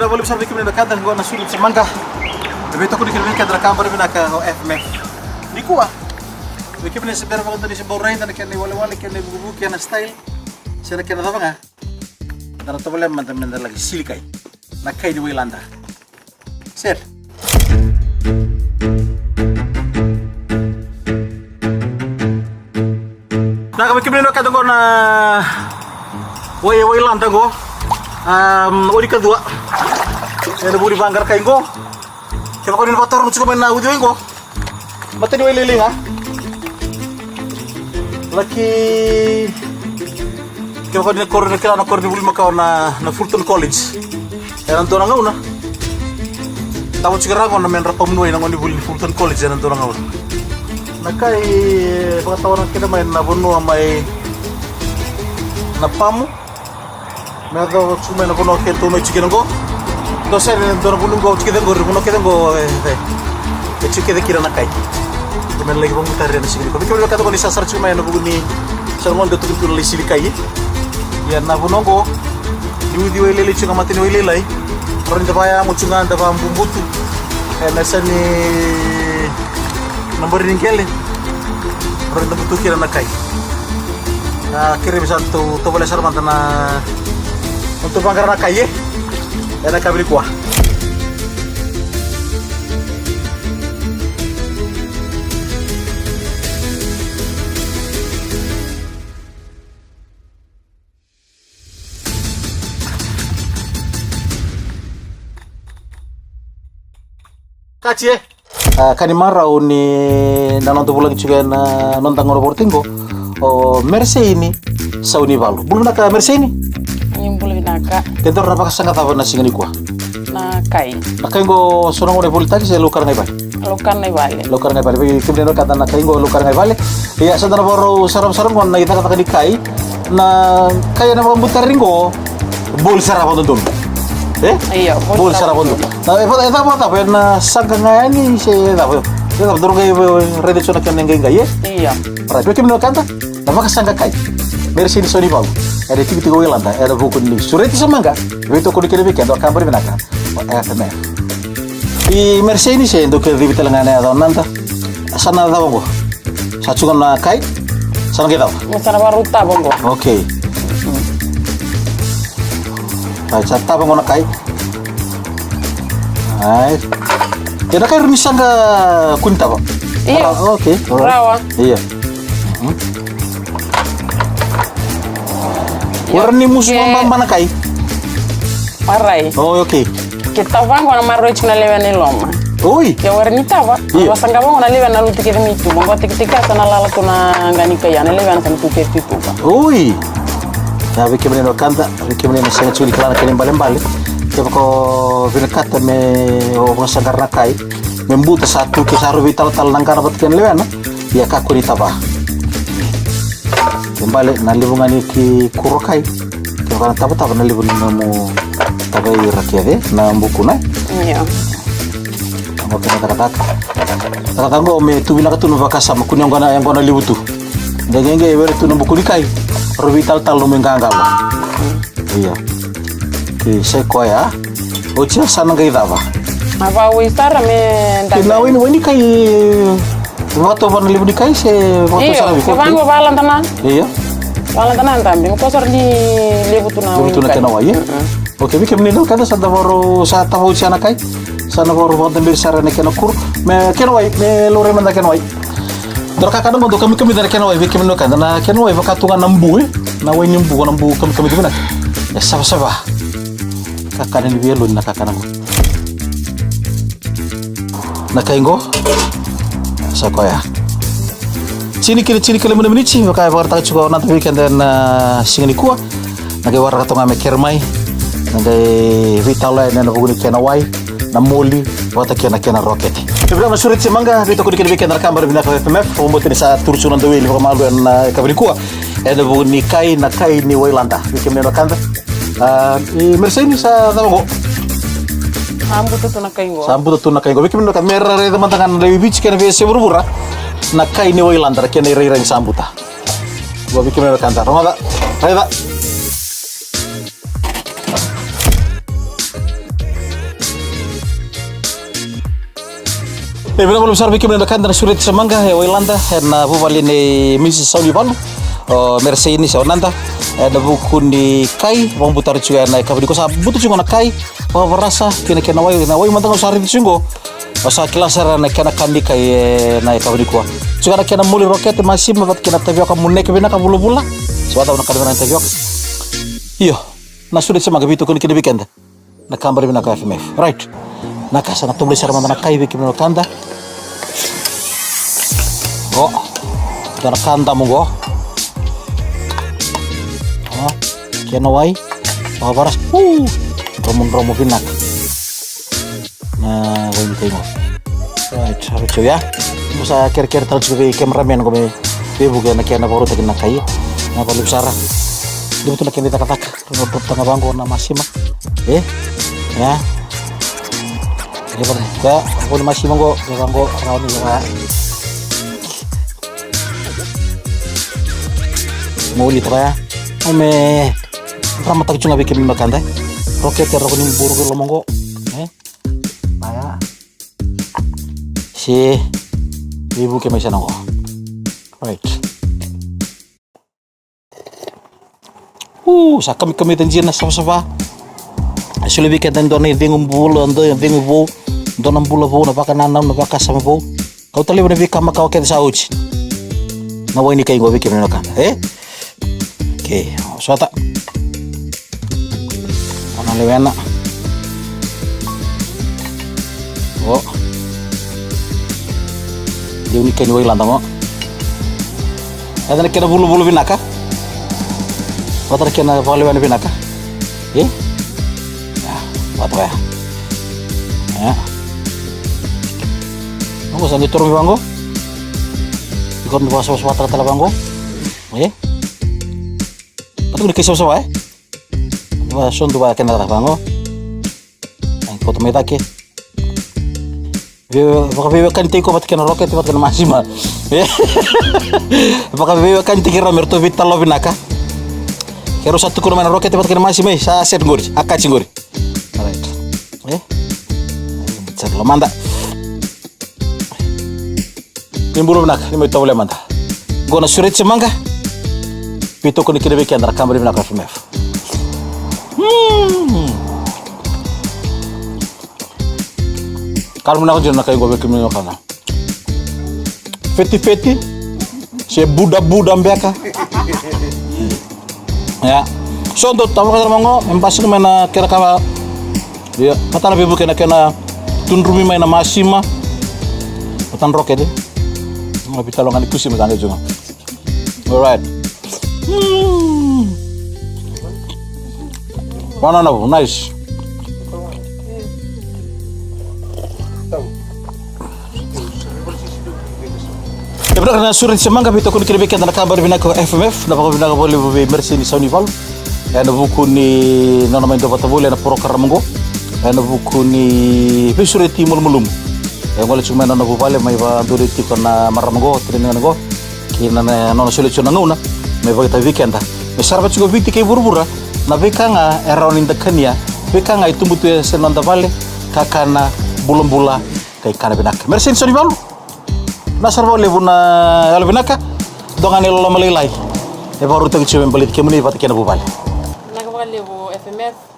Bila boleh besar bikin benda kata gua nasulit semangka. Lebih takut dikirim ke dalam kamar bina ke FMF. Di kuah. Bikin benda sebenarnya kalau tadi sebarai tadi kena wale-wale kena buku-buku kena style. Saya kena apa nggak? Dan atau boleh mantan-mantan lagi silikai. Nakai di Wilanda. Set. Nah, kami kembali kata gua na Wilanda gua. Odi kedua. Ada buri banggar kain gua. Coba kau ni motor macam mana audio gua. Mati di Wilili ha. Laki kaya ko dinakor na kor ni bulma ka na Fulton College. Eran to nga una. Tawon sigara ko na men rapa munoy nang ni Fulton College eran to nga una. Nakai pagkatawanan kita may nabuno may napamu. Merdo sume na puno ke to no chicken ko. Do ser do na bulung ko chicken ko puno ke go chicken de kira nakai. Men lagi pemutar na siguro. Kami kami kata ko ni sasar cuma na buguni sermon do tukul li silikai. Ya na bunongo diudi wele chunga matini wele lai. Ron da baya mo chunga da ba mbumbutu. Na sani number ni kele. Ron da butu kira nakai. Kira bisa to boleh sermon na untuk banggar nakai ye. Ya kabri kuah. Kacie, kani mara uni na nonton bulan juga na nonton reportingo. Oh, Mercy ini sauni balu. Belum nak Mercy ini? Yung belum naka. Tentu apa sangat apa nasi ngani kuah. Nakai. Nakai go sonong udah politik saya lukar ngai balik. Lukar ngai balik. Lukar ngai balik. Kemudian kata nakai go lukar ngai balik. Ya saudara baru saram-saram kon kita kata di kai. Na kaya na rambutan ringo. Bol sarap tonton. Iya, bol sarap tonton. Nah, itu apa na sangka ngani saya apa. Kita dorong gay ready chona kan ngai gay. Iya. Right, kemudian kata. Nama kasangka kai. Mercy ni soni bau. Ada tiga Wilanda, ada buku ni. Sureti sama enggak? Itu aku dikira bikin, doa kabar benaka. FMF. Di Mercy ini saya untuk di Telangana atau nanta. Sana ada bongo. Satu kan kai. Sana kita. Sana baruta bongo. Oke. Baik, satu bongo na kai. Hai. Kira kai rumisan ke kunta pak? Iya. Oke. Rawa. Iya. Warni musuh mana kai? Marai. Oh, oke. Kita bang wana maroi chuna lewa ni loma. Oi. Ya warni tava. Wasanga bang wana lewa na luti kiri mitu. Bongo tik-tika sana lala tuna ngani kaya na lewa na sana tuke pitu ba. Oi. Ya bikin menino kanta, bikin menino sangat sulit kelana kalian balik. Coba ko vinakata me o masagar na kai. Membuta satu kisaru vital tal nangkara batkan lewa na. Ya kaku ni taba. Kembali na libungan ki kurokai. Kaya taba-taba na libungan mo tabai rakyat na buku na. Iya. Kamu kena kata go me tu bina katunu vakasa makunya yang gona libutu. Dagenge bere tu buku dikai. Robital tal no menganga ba. Iya. Ki seko ya. Ocha sana ga idava. Apa wisara me Kina ini kai waktu warna libu dikai se waktu sana biko. Iya, ko balan tanan. Iya. Balan tanan tambi ko sar di libu tuna. Libu tuna kena wa ya. Oke, bikin menino kada sada baru sa tahu si anak kai. Sana baru waktu bir sarane kena kur. Me kena wa me lore manda kena wa. Dor kakada mo do kami dari kena wa bikin menino kada na kena wa vakatungan nambu na wa nambu kami dibina. Ya saba. Kakada ni bielo na kakada mo. Nakaingo sakoya cini kili menit maka warta juga nanti weekend dan singani kuah nagai warta tonga me kermai nagai vitala na buguni kena wai na moli wata kena rocket sebelum masurit si mangga dito ko dikini weekend rekam berbina ke FMF pembuat ini sa tursunan dewi lima malu dan kabri kuah ada buguni kai na kai ni wailanda bikin menokanda Mercy ini sa tawo Sambuto tu nakai go. Bikin menurut merah re teman-teman dari beach kena biasa berbura. Nakai ni Wilanda kena ira yang sambuta. Gua bikin menurut kantor. Rumah tak? Saya tak. Bila belum besar bikin mendakan dan sulit semangga ya Wailanda na bubali ni misi sauli balu. Mercy ini seonanta ada buku ni kai wong butar juga na kabdi ko sa butu juga na kai rasa kena na wai mantang usari sunggo sa kilasara na kena kandi kai na kabdi ko juga na kena muli roket masih mabat kena tavio ka munne ke bina ka bulu-bula suata na kadana tavio iyo na sulit semangga bitu ko kini weekend na kambar bina ka FMF right na kasa na tumli sara na kai bikin no kanda dan kanda mo kena wai baras romo binak nah ini tengok right harus ya musa kira-kira terus ke kameramen ko be bukan kena baru tak kena kai na perlu sara dia betul kena tak rodot tengah bangko na masima ya ya boleh masih monggo bangko rawan ni ya mau lihat ya ome rama tak cunga bikin makan deh roket ya rokok ni burger lo monggoaya si ibu ke meja nonggo right sa kami tanjir na sama asli bikin dan doni dingum bulu ando yang dingum bu donam bulu bu na baka nanam na baka sama bu kau tali bana bika makau ke sauci na wani kai go bikin makan oke suata lewena dia unik ni Wailanda mo ada kena bulu-bulu binaka atau kena lewena binaka ya what ya nunggu sampai turun banggo ikut bawa sesuatu telah banggo patut dikasih sesuatu son dua kena dah bango, kau tu meta ke, apakah kan tiko pat kena roket pat kena masih mah, apakah kan tikira mertu vital lo binaka, kero satu kuno mana roket pat kena masih mah, saya set gori, akak cingori, alright, bicara lo manda, timbul binaka, ini mau tahu le manda, gua na surat semangga, pitu kuni kira bikin antara kamar binaka FMF. Kalau nak jangan kayak gue bikin kana. Feti, si Buddha mbeka. Ya, so untuk tamu kata monggo, empasik mana kira kala. Dia, kata nabi bukan kena tunrumi mana masima. Bukan roket deh. Nggak bisa longan ikusi macam itu juga. Alright. Mana nabu, nice. Benar na surat semangga bito kun kinibikan na kabar binako FMF na baka binako boleh be Mercy ni Saunival na buku ni na naman do patabole na program mo na buku ni pisureti mulmulum ngole cuma na bupale may ba duriti ko na maramango triningan ko kina na no solution na nguna may ba ta weekend na sarbat ko biti kay burbura na bekanga around in the Kenya bekanga itumbutu sa nanda vale kakana bulambula kay kana binak Mercy ni Saunival nasar boleh buna kalau binaka dongan elo malilai baru tu cuma balik kemuni pat kena bubal nak balik bu FMF